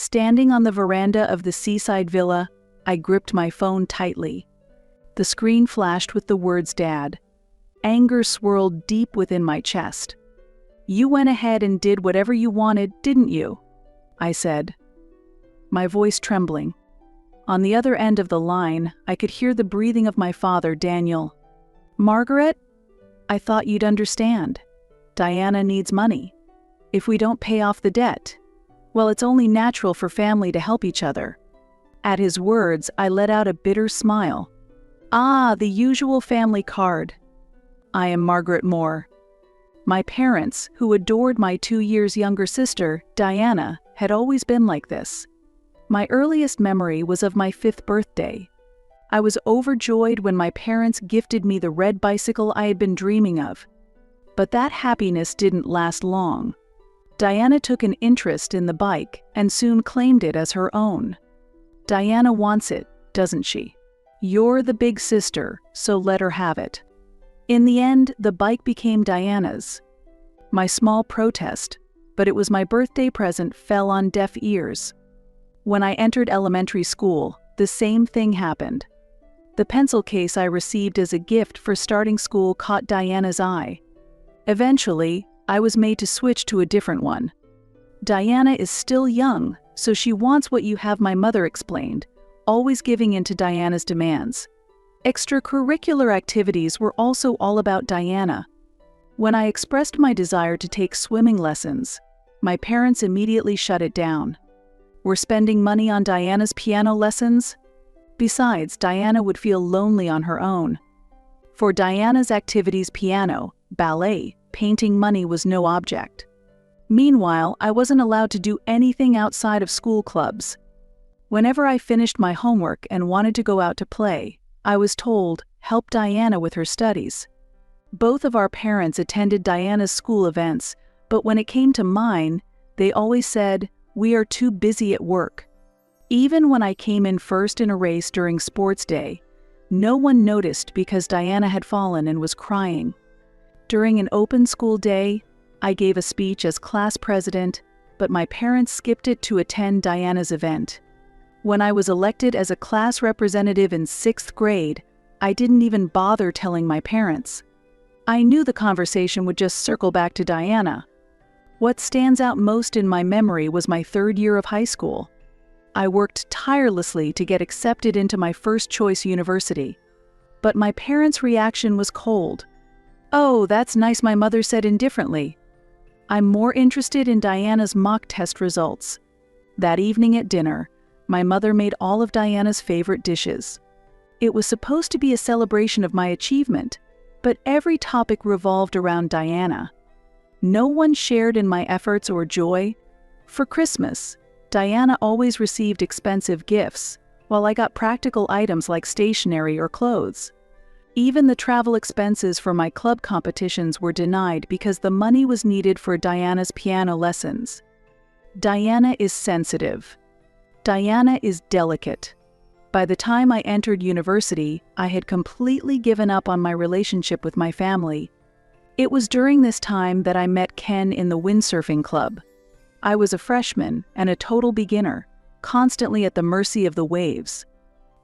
Standing on the veranda of the seaside villa, I gripped my phone tightly. The screen flashed with the words "Dad." Anger swirled deep within my chest. "You went ahead and did whatever you wanted, didn't you?" I said, my voice trembling. On the other end of the line, I could hear the breathing of my father, Daniel. "Margaret, I thought you'd understand. Diana needs money. If we don't pay off the debt, well, it's only natural for family to help each other." At his words, I let out a bitter smile. Ah, the usual family card. I am Margaret Moore. My parents, who adored my 2 years younger sister, Diana, had always been like this. My earliest memory was of my 5th birthday. I was overjoyed when my parents gifted me the red bicycle I had been dreaming of. But that happiness didn't last long. Diana took an interest in the bike and soon claimed it as her own. "Diana wants it, doesn't she? You're the big sister, so let her have it." In the end, the bike became Diana's. My small protest, but it was my birthday present, fell on deaf ears. When I entered elementary school, the same thing happened. The pencil case I received as a gift for starting school caught Diana's eye. Eventually, I was made to switch to a different one. "Diana is still young, so she wants what you have," my mother explained, always giving in to Diana's demands. Extracurricular activities were also all about Diana. When I expressed my desire to take swimming lessons, my parents immediately shut it down. We're spending money on Diana's piano lessons? Besides, Diana would feel lonely on her own. For Diana's activities, piano, ballet, painting, money was no object. Meanwhile, I wasn't allowed to do anything outside of school clubs. Whenever I finished my homework and wanted to go out to play, I was told, "Help Diana with her studies." Both of our parents attended Diana's school events, but when it came to mine, they always said, "We are too busy at work." Even when I came in first in a race during sports day, no one noticed because Diana had fallen and was crying. During an open school day, I gave a speech as class president, but my parents skipped it to attend Diana's event. When I was elected as a class representative in 6th grade, I didn't even bother telling my parents. I knew the conversation would just circle back to Diana. What stands out most in my memory was my 3rd year of high school. I worked tirelessly to get accepted into my first-choice university. But my parents' reaction was cold. "Oh, that's nice," my mother said indifferently. "I'm more interested in Diana's mock test results." That evening at dinner, my mother made all of Diana's favorite dishes. It was supposed to be a celebration of my achievement, but every topic revolved around Diana. No one shared in my efforts or joy. For Christmas, Diana always received expensive gifts, while I got practical items like stationery or clothes. Even the travel expenses for my club competitions were denied because the money was needed for Diana's piano lessons. Diana is sensitive. Diana is delicate. By the time I entered university, I had completely given up on my relationship with my family. It was during this time that I met Ken in the windsurfing club. I was a freshman and a total beginner, constantly at the mercy of the waves.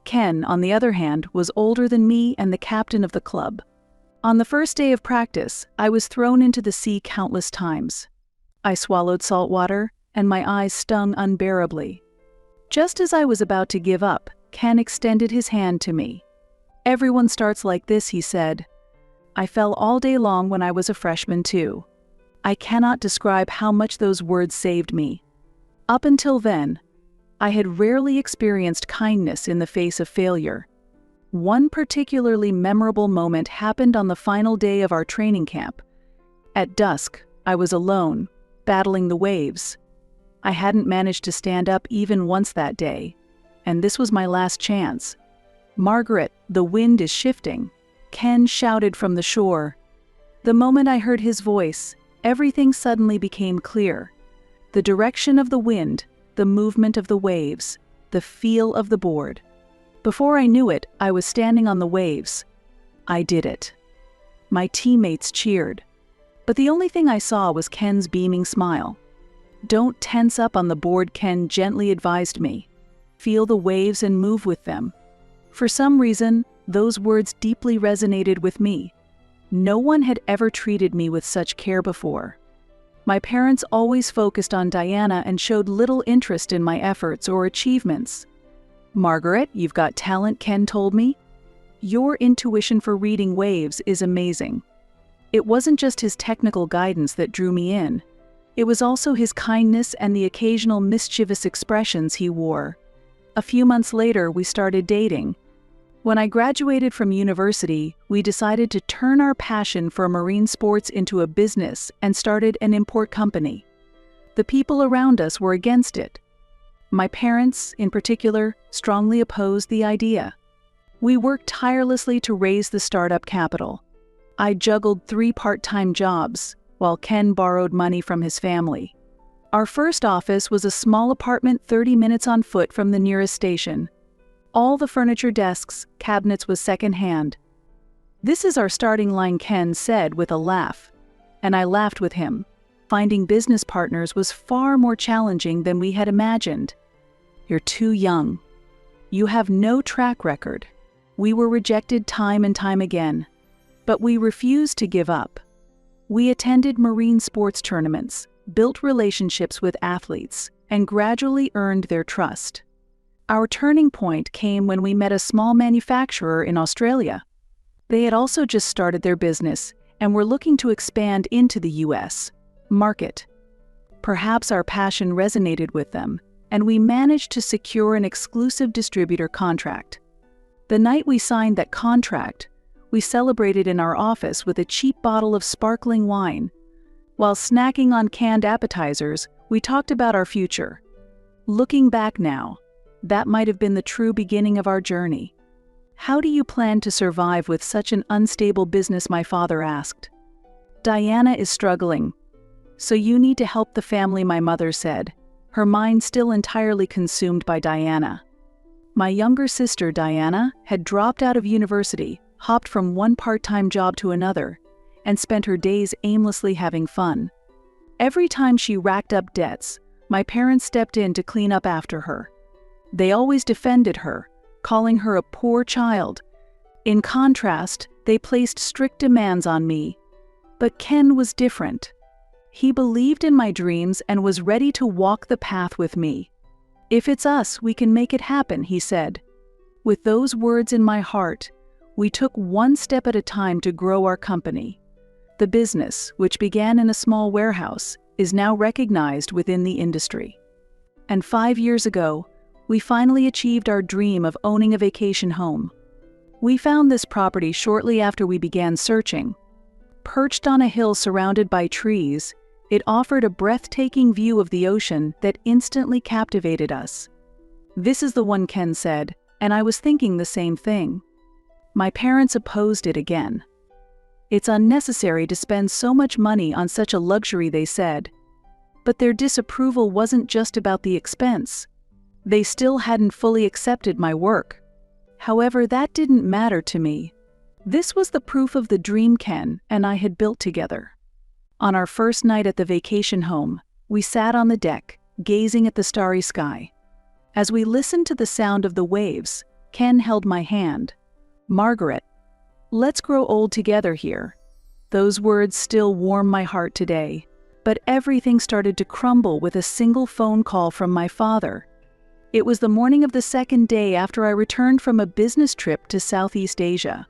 Ken, on the other hand, was older than me and the captain of the club. On the first day of practice, I was thrown into the sea countless times. I swallowed salt water, and my eyes stung unbearably. Just as I was about to give up, Ken extended his hand to me. "Everyone starts like this," he said. I fell all day long when I was a freshman too. I cannot describe how much those words saved me. Up until then, I had rarely experienced kindness in the face of failure. One particularly memorable moment happened on the final day of our training camp. At dusk, I was alone, battling the waves. I hadn't managed to stand up even once that day, and this was my last chance. "Margaret, the wind is shifting," Ken shouted from the shore. The moment I heard his voice, everything suddenly became clear. The direction of the wind, the movement of the waves, the feel of the board. Before I knew it, I was standing on the waves. I did it. My teammates cheered. But the only thing I saw was Ken's beaming smile. "Don't tense up on the board," Ken gently advised me. "Feel the waves and move with them." For some reason, those words deeply resonated with me. No one had ever treated me with such care before. My parents always focused on Diana and showed little interest in my efforts or achievements. "Margaret, you've got talent," Ken told me. "Your intuition for reading waves is amazing." It wasn't just his technical guidance that drew me in. It was also his kindness and the occasional mischievous expressions he wore. A few months later, we started dating. When I graduated from university, we decided to turn our passion for marine sports into a business and started an import company. The people around us were against it. My parents, in particular, strongly opposed the idea. We worked tirelessly to raise the startup capital. I juggled 3 part-time jobs, while Ken borrowed money from his family. Our first office was a small apartment 30 minutes on foot from the nearest station. All the furniture, desks, cabinets was second-hand. "This is our starting line," Ken said with a laugh. And I laughed with him. Finding business partners was far more challenging than we had imagined. "You're too young. You have no track record." We were rejected time and time again. But we refused to give up. We attended marine sports tournaments, built relationships with athletes, and gradually earned their trust. Our turning point came when we met a small manufacturer in Australia. They had also just started their business and were looking to expand into the US market. Perhaps our passion resonated with them, and we managed to secure an exclusive distributor contract. The night we signed that contract, we celebrated in our office with a cheap bottle of sparkling wine. While snacking on canned appetizers, we talked about our future. Looking back now, that might have been the true beginning of our journey. "How do you plan to survive with such an unstable business?" my father asked. "Diana is struggling. So you need to help the family," my mother said, her mind still entirely consumed by Diana. My younger sister, Diana, had dropped out of university, hopped from one part-time job to another, and spent her days aimlessly having fun. Every time she racked up debts, my parents stepped in to clean up after her. They always defended her, calling her a poor child. In contrast, they placed strict demands on me. But Ken was different. He believed in my dreams and was ready to walk the path with me. "If it's us, we can make it happen," he said. With those words in my heart, we took one step at a time to grow our company. The business, which began in a small warehouse, is now recognized within the industry. And 5 years ago, we finally achieved our dream of owning a vacation home. We found this property shortly after we began searching. Perched on a hill surrounded by trees, it offered a breathtaking view of the ocean that instantly captivated us. "This is the one," Ken said, and I was thinking the same thing. My parents opposed it again. "It's unnecessary to spend so much money on such a luxury," they said. But their disapproval wasn't just about the expense. They still hadn't fully accepted my work. However, that didn't matter to me. This was the proof of the dream Ken and I had built together. On our first night at the vacation home, we sat on the deck, gazing at the starry sky. As we listened to the sound of the waves, Ken held my hand. "Margaret, let's grow old together here." Those words still warm my heart today. But everything started to crumble with a single phone call from my father. It was the morning of the second day after I returned from a business trip to Southeast Asia.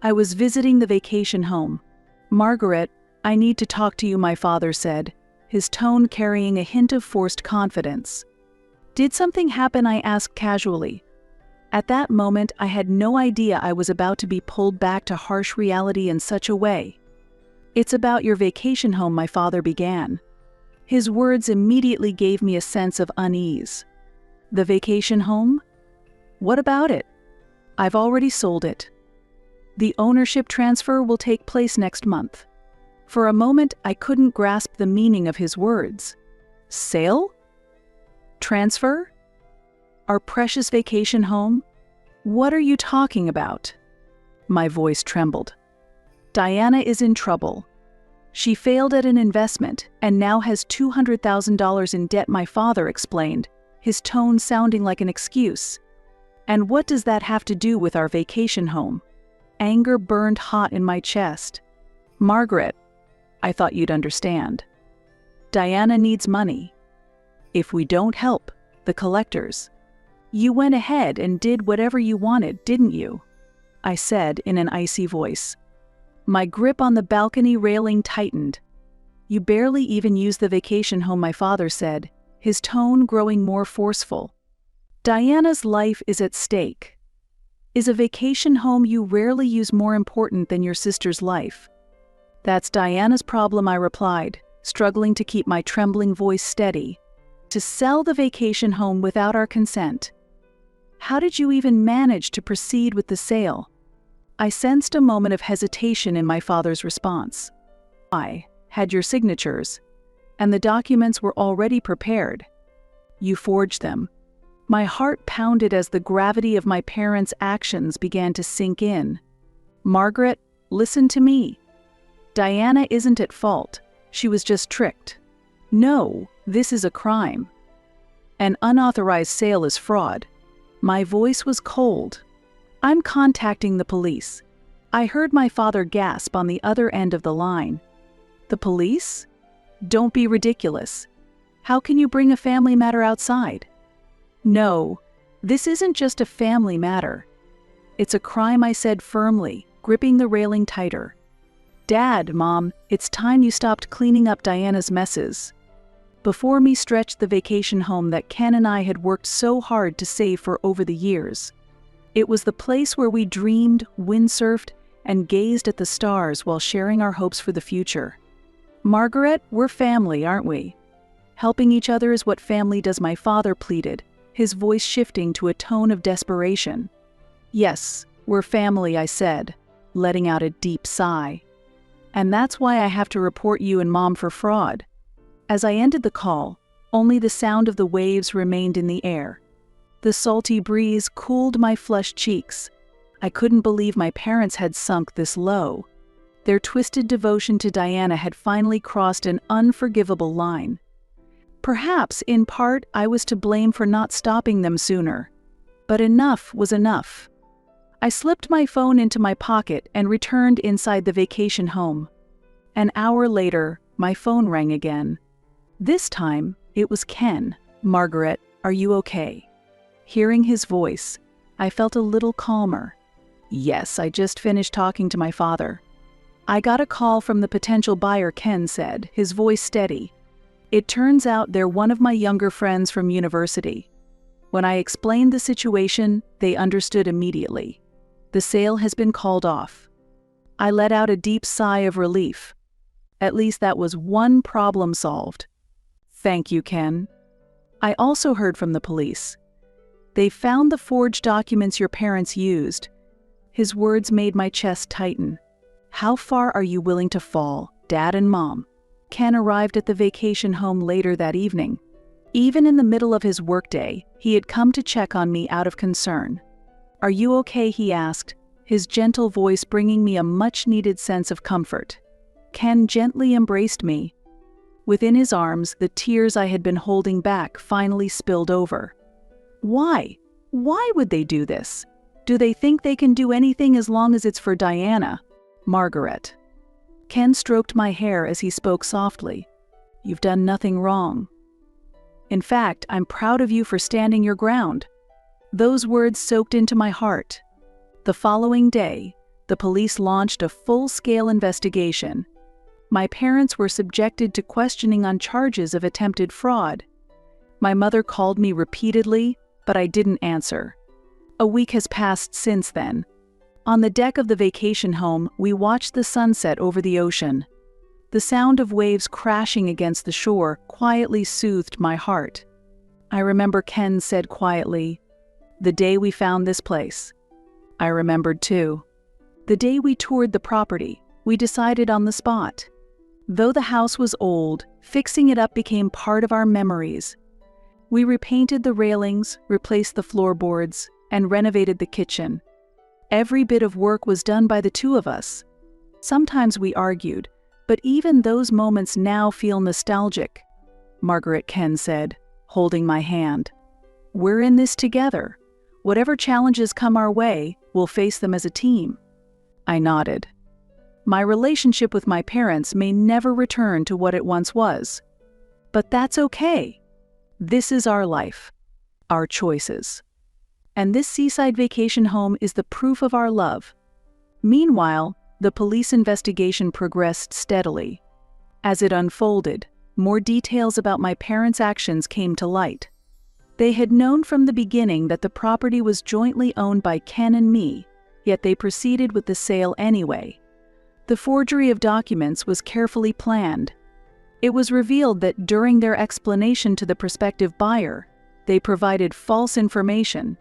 I was visiting the vacation home. "Margaret, I need to talk to you," my father said, his tone carrying a hint of forced confidence. "Did something happen?" I asked casually. At that moment, I had no idea I was about to be pulled back to harsh reality in such a way. "It's about your vacation home," my father began. His words immediately gave me a sense of unease. "The vacation home? What about it?" "I've already sold it. The ownership transfer will take place next month." For a moment, I couldn't grasp the meaning of his words. Sale? Transfer? Our precious vacation home? What are you talking about? My voice trembled. "Diana is in trouble. She failed at an investment and now has $200,000 in debt, my father explained, his tone sounding like an excuse. And what does that have to do with our vacation home? Anger burned hot in my chest. Margaret, I thought you'd understand. Diana needs money. If we don't help, the collectors. You went ahead and did whatever you wanted, didn't you? I said in an icy voice. My grip on the balcony railing tightened. You barely even used the vacation home, my father said, his tone growing more forceful. Diana's life is at stake. Is a vacation home you rarely use more important than your sister's life? That's Diana's problem, I replied, struggling to keep my trembling voice steady. To sell the vacation home without our consent. How did you even manage to proceed with the sale? I sensed a moment of hesitation in my father's response. I had your signatures, and the documents were already prepared. You forged them. My heart pounded as the gravity of my parents' actions began to sink in. Margaret, listen to me. Diana isn't at fault. She was just tricked. No, this is a crime. An unauthorized sale is fraud. My voice was cold. I'm contacting the police. I heard my father gasp on the other end of the line. The police? Don't be ridiculous. How can you bring a family matter outside? No, this isn't just a family matter. It's a crime, I said firmly, gripping the railing tighter. Dad, Mom, it's time you stopped cleaning up Diana's messes. Before me stretched the vacation home that Ken and I had worked so hard to save for over the years. It was the place where we dreamed, windsurfed, and gazed at the stars while sharing our hopes for the future. Margaret, we're family, aren't we? Helping each other is what family does, my father pleaded, his voice shifting to a tone of desperation. Yes, we're family, I said, letting out a deep sigh. And that's why I have to report you and Mom for fraud. As I ended the call, only the sound of the waves remained in the air. The salty breeze cooled my flushed cheeks. I couldn't believe my parents had sunk this low. Their twisted devotion to Diana had finally crossed an unforgivable line. Perhaps, in part, I was to blame for not stopping them sooner. But enough was enough. I slipped my phone into my pocket and returned inside the vacation home. An hour later, my phone rang again. This time, it was Ken. Margaret, are you okay? Hearing his voice, I felt a little calmer. Yes, I just finished talking to my father. I got a call from the potential buyer, Ken said, his voice steady. It turns out they're one of my younger friends from university. When I explained the situation, they understood immediately. The sale has been called off. I let out a deep sigh of relief. At least that was one problem solved. Thank you, Ken. I also heard from the police. They found the forged documents your parents used. His words made my chest tighten. How far are you willing to fall, Dad and Mom? Ken arrived at the vacation home later that evening. Even in the middle of his workday, he had come to check on me out of concern. Are you okay? He asked, his gentle voice bringing me a much-needed sense of comfort. Ken gently embraced me. Within his arms, the tears I had been holding back finally spilled over. Why? Why would they do this? Do they think they can do anything as long as it's for Diana? Margaret. Ken stroked my hair as he spoke softly. You've done nothing wrong. In fact, I'm proud of you for standing your ground. Those words soaked into my heart. The following day, the police launched a full-scale investigation. My parents were subjected to questioning on charges of attempted fraud. My mother called me repeatedly, but I didn't answer. A week has passed since then. On the deck of the vacation home, we watched the sunset over the ocean. The sound of waves crashing against the shore quietly soothed my heart. I remember Ken said quietly, "The day we found this place." I remembered too. The day we toured the property, we decided on the spot. Though the house was old, fixing it up became part of our memories. We repainted the railings, replaced the floorboards, and renovated the kitchen. Every bit of work was done by the two of us. Sometimes we argued, But even those moments now feel nostalgic, Margaret Ken said, holding my hand. We're in this together. Whatever challenges come our way, we'll face them as a team. I nodded. My relationship with my parents may never return to what it once was. But that's okay. This is our life, our choices. And this seaside vacation home is the proof of our love. Meanwhile, the police investigation progressed steadily. As it unfolded, more details about my parents' actions came to light. They had known from the beginning that the property was jointly owned by Ken and me, yet they proceeded with the sale anyway. The forgery of documents was carefully planned. It was revealed that during their explanation to the prospective buyer, they provided false information.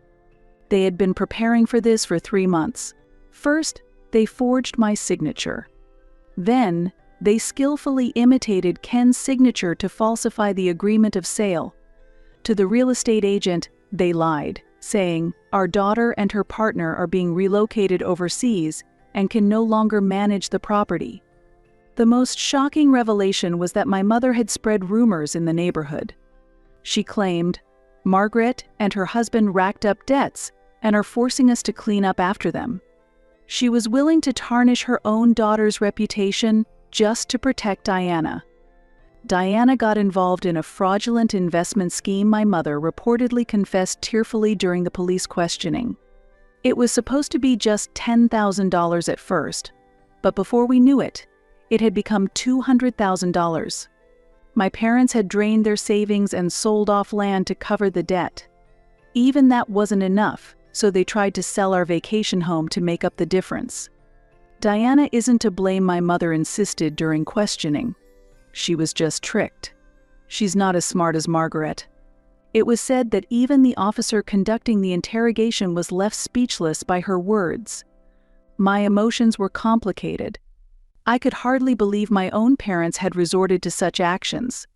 They had been preparing for this for 3 months. First, they forged my signature. Then, they skillfully imitated Ken's signature to falsify the agreement of sale. To the real estate agent, they lied, saying, "Our daughter and her partner are being relocated overseas and can no longer manage the property." The most shocking revelation was that my mother had spread rumors in the neighborhood. She claimed, "Margaret and her husband racked up debts and are forcing us to clean up after them." She was willing to tarnish her own daughter's reputation just to protect Diana. Diana got involved in a fraudulent investment scheme my mother reportedly confessed tearfully during the police questioning. It was supposed to be just $10,000 at first, but before we knew it, it had become $200,000. My parents had drained their savings and sold off land to cover the debt. Even that wasn't enough, so they tried to sell our vacation home to make up the difference. Diana isn't to blame, my mother insisted during questioning. She was just tricked. She's not as smart as Margaret. It was said that even the officer conducting the interrogation was left speechless by her words. My emotions were complicated. I could hardly believe my own parents had resorted to such actions.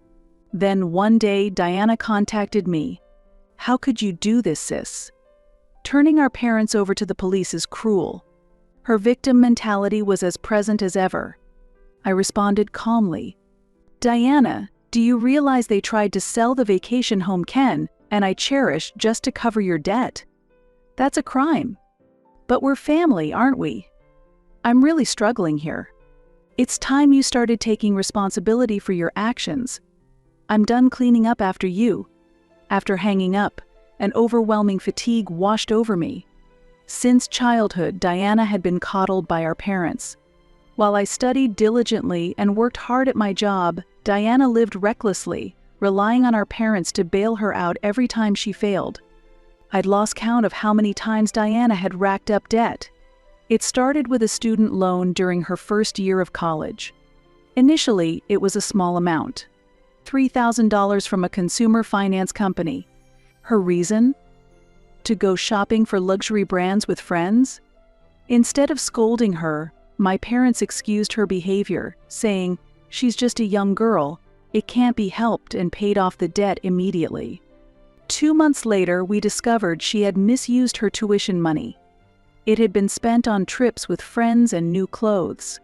Then one day, Diana contacted me. "How could you do this, sis? Turning our parents over to the police is cruel." Her victim mentality was as present as ever. I responded calmly. "Diana, do you realize they tried to sell the vacation home Ken and I cherish just to cover your debt? That's a crime. But we're family, aren't we? I'm really struggling here. It's time you started taking responsibility for your actions. I'm done cleaning up after you." After hanging up, an overwhelming fatigue washed over me. Since childhood, Diana had been coddled by our parents. While I studied diligently and worked hard at my job, Diana lived recklessly, relying on our parents to bail her out every time she failed. I'd lost count of how many times Diana had racked up debt. It started with a student loan during her first year of college. Initially, it was a small amount, $3,000 from a consumer finance company. Her reason? To go shopping for luxury brands with friends? Instead of scolding her, my parents excused her behavior, saying, "She's just a young girl, it can't be helped," and paid off the debt immediately. 2 months later, we discovered she had misused her tuition money. It had been spent on trips with friends and new clothes.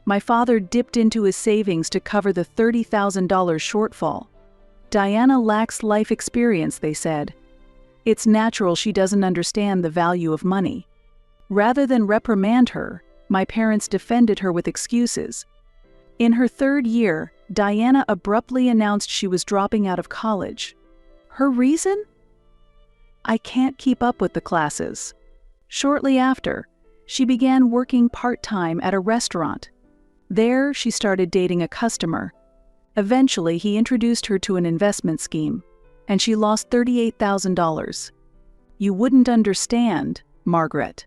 My father dipped into his savings to cover the $30,000 shortfall. Diana lacks life experience, they said. It's natural she doesn't understand the value of money. Rather than reprimand her, my parents defended her with excuses. In her 3rd year, Diana abruptly announced she was dropping out of college. Her reason? "I can't keep up with the classes." Shortly after, she began working part-time at a restaurant. There, she started dating a customer. Eventually, he introduced her to an investment scheme, and she lost $38,000. "You wouldn't understand, Margaret."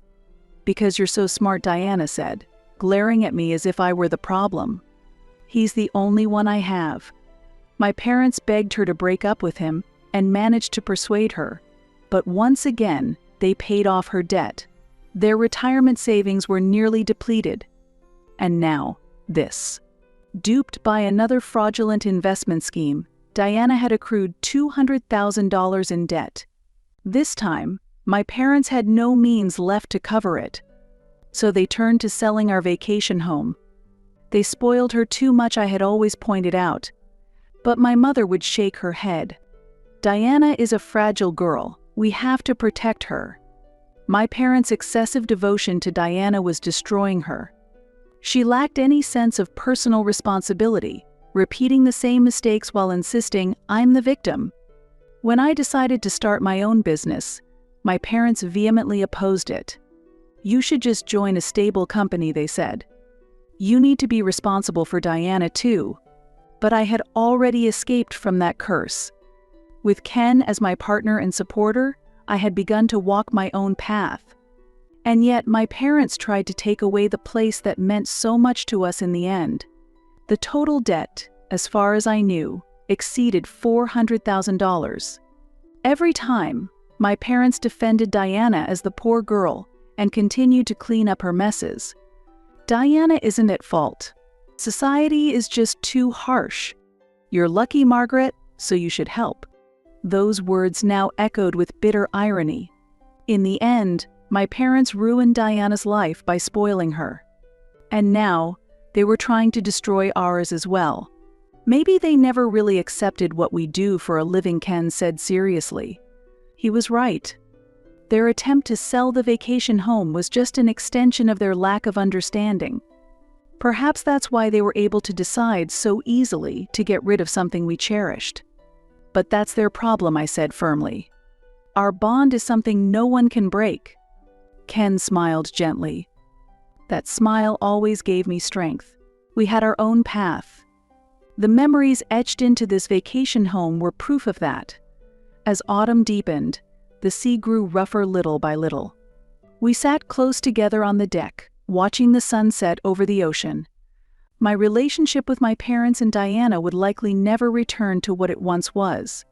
"Because you're so smart," Diana said, glaring at me as if I were the problem. "He's the only one I have." My parents begged her to break up with him and managed to persuade her. But once again, they paid off her debt. Their retirement savings were nearly depleted. And now, this. Duped by another fraudulent investment scheme, Diana had accrued $200,000 in debt. This time, my parents had no means left to cover it. So they turned to selling our vacation home. They spoiled her too much, I had always pointed out. But my mother would shake her head. Diana is a fragile girl. We have to protect her. My parents' excessive devotion to Diana was destroying her. She lacked any sense of personal responsibility, repeating the same mistakes while insisting I'm the victim. When I decided to start my own business, my parents vehemently opposed it. You should just join a stable company, they said. You need to be responsible for Diana too. But I had already escaped from that curse. With Ken as my partner and supporter, I had begun to walk my own path. And yet my parents tried to take away the place that meant so much to us in the end. The total debt, as far as I knew, exceeded $400,000. Every time, my parents defended Diana as the poor girl and continued to clean up her messes. Diana isn't at fault. Society is just too harsh. You're lucky, Margaret, so you should help. Those words now echoed with bitter irony. In the end, my parents ruined Diana's life by spoiling her. And now, they were trying to destroy ours as well. Maybe they never really accepted what we do for a living, Ken said seriously. He was right. Their attempt to sell the vacation home was just an extension of their lack of understanding. Perhaps that's why they were able to decide so easily to get rid of something we cherished. But that's their problem, I said firmly. Our bond is something no one can break. Ken smiled gently. That smile always gave me strength. We had our own path. The memories etched into this vacation home were proof of that. As autumn deepened, the sea grew rougher little by little. We sat close together on the deck, watching the sunset over the ocean. My relationship with my parents and Diana would likely never return to what it once was.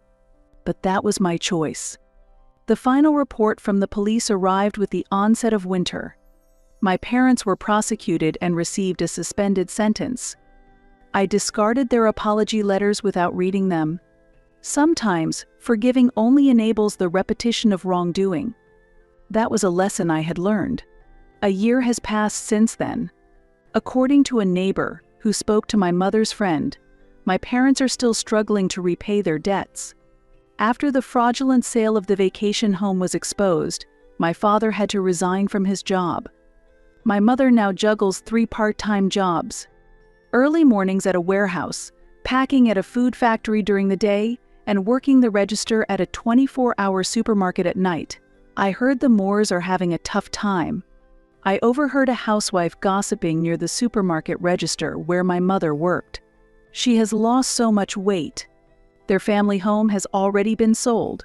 But that was my choice. The final report from the police arrived with the onset of winter. My parents were prosecuted and received a suspended sentence. I discarded their apology letters without reading them. Sometimes, forgiving only enables the repetition of wrongdoing. That was a lesson I had learned. A year has passed since then. According to a neighbor who spoke to my mother's friend, my parents are still struggling to repay their debts. After the fraudulent sale of the vacation home was exposed, my father had to resign from his job. My mother now juggles 3 part-time jobs. Early mornings at a warehouse, packing at a food factory during the day, and working the register at a 24-hour supermarket at night. I heard the Moores are having a tough time. I overheard a housewife gossiping near the supermarket register where my mother worked. She has lost so much weight. Their family home has already been sold,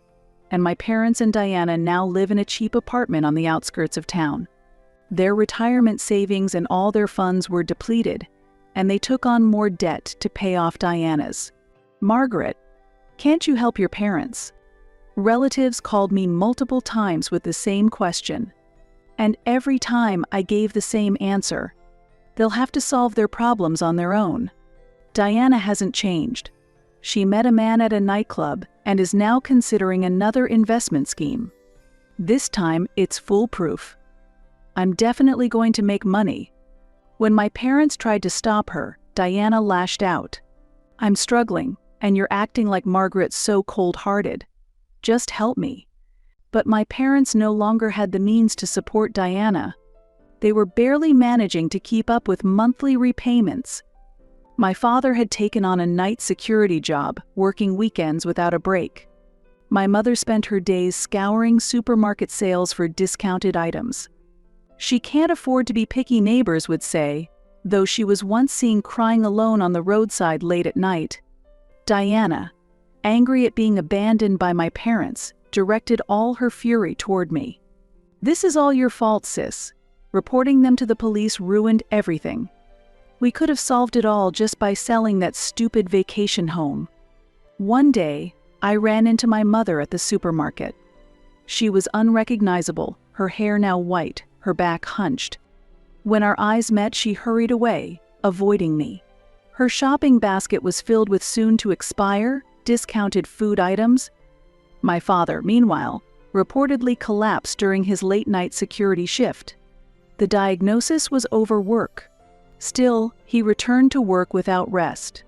and my parents and Diana now live in a cheap apartment on the outskirts of town. Their retirement savings and all their funds were depleted, and they took on more debt to pay off Diana's. Margaret, can't you help your parents? Relatives called me multiple times with the same question. And every time I gave the same answer. They'll have to solve their problems on their own. Diana hasn't changed. She met a man at a nightclub and is now considering another investment scheme. This time, it's foolproof. I'm definitely going to make money. When my parents tried to stop her, Diana lashed out. I'm struggling, and you're acting like Margaret's so cold-hearted. Just help me. But my parents no longer had the means to support Diana. They were barely managing to keep up with monthly repayments. My father had taken on a night security job, working weekends without a break. My mother spent her days scouring supermarket sales for discounted items. She can't afford to be picky, neighbors would say, though she was once seen crying alone on the roadside late at night. Diana, angry at being abandoned by my parents, directed all her fury toward me. This is all your fault, sis. Reporting them to the police ruined everything. We could have solved it all just by selling that stupid vacation home. One day, I ran into my mother at the supermarket. She was unrecognizable, her hair now white, her back hunched. When our eyes met, she hurried away, avoiding me. Her shopping basket was filled with soon-to-expire, discounted food items. My father, meanwhile, reportedly collapsed during his late-night security shift. The diagnosis was overwork. Still, he returned to work without rest,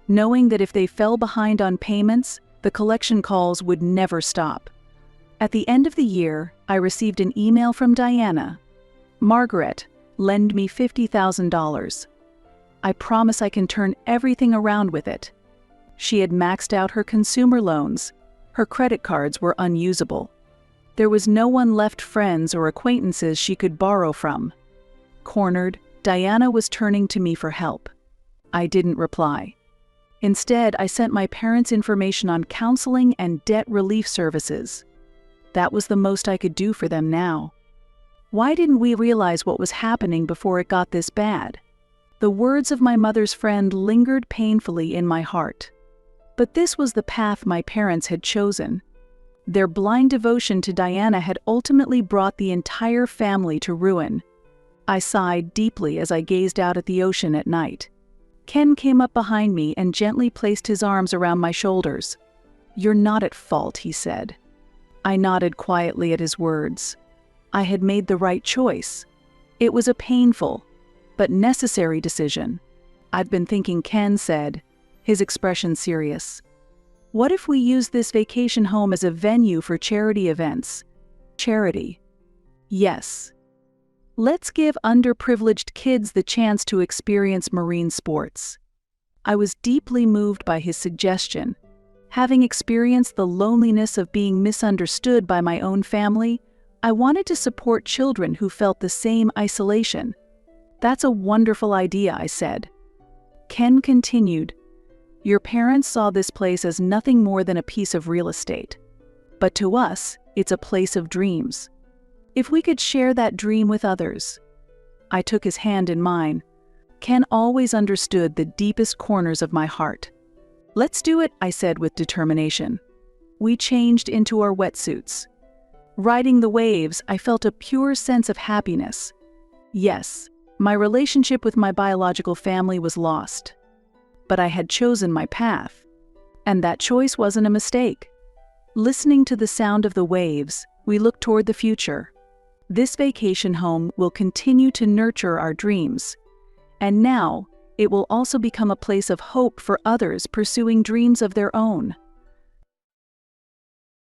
knowing that if they fell behind on payments, the collection calls would never stop. At the end of the year, I received an email from Diana. "Margaret, lend me $50,000. I promise I can turn everything around with it." She had maxed out her consumer loans. Her credit cards were unusable. There was no one left, friends or acquaintances she could borrow from. Cornered, Diana was turning to me for help. I didn't reply. Instead, I sent my parents information on counseling and debt relief services. That was the most I could do for them now. Why didn't we realize what was happening before it got this bad? The words of my mother's friend lingered painfully in my heart. But this was the path my parents had chosen. Their blind devotion to Diana had ultimately brought the entire family to ruin. I sighed deeply as I gazed out at the ocean at night. Ken came up behind me and gently placed his arms around my shoulders. "You're not at fault," he said. I nodded quietly at his words. I had made the right choice. It was a painful, but necessary decision. "I've been thinking," Ken said, his expression serious. "What if we use this vacation home as a venue for charity events?" Charity. Yes. Let's give underprivileged kids the chance to experience marine sports. I was deeply moved by his suggestion. Having experienced the loneliness of being misunderstood by my own family, I wanted to support children who felt the same isolation. "That's a wonderful idea," I said. Ken continued, "Your parents saw this place as nothing more than a piece of real estate. But to us, it's a place of dreams. If we could share that dream with others." I took his hand in mine. Ken always understood the deepest corners of my heart. "Let's do it," I said with determination. We changed into our wetsuits. Riding the waves, I felt a pure sense of happiness. Yes, my relationship with my biological family was lost. But I had chosen my path. And that choice wasn't a mistake. Listening to the sound of the waves, we looked toward the future. This vacation home will continue to nurture our dreams. And now, it will also become a place of hope for others pursuing dreams of their own.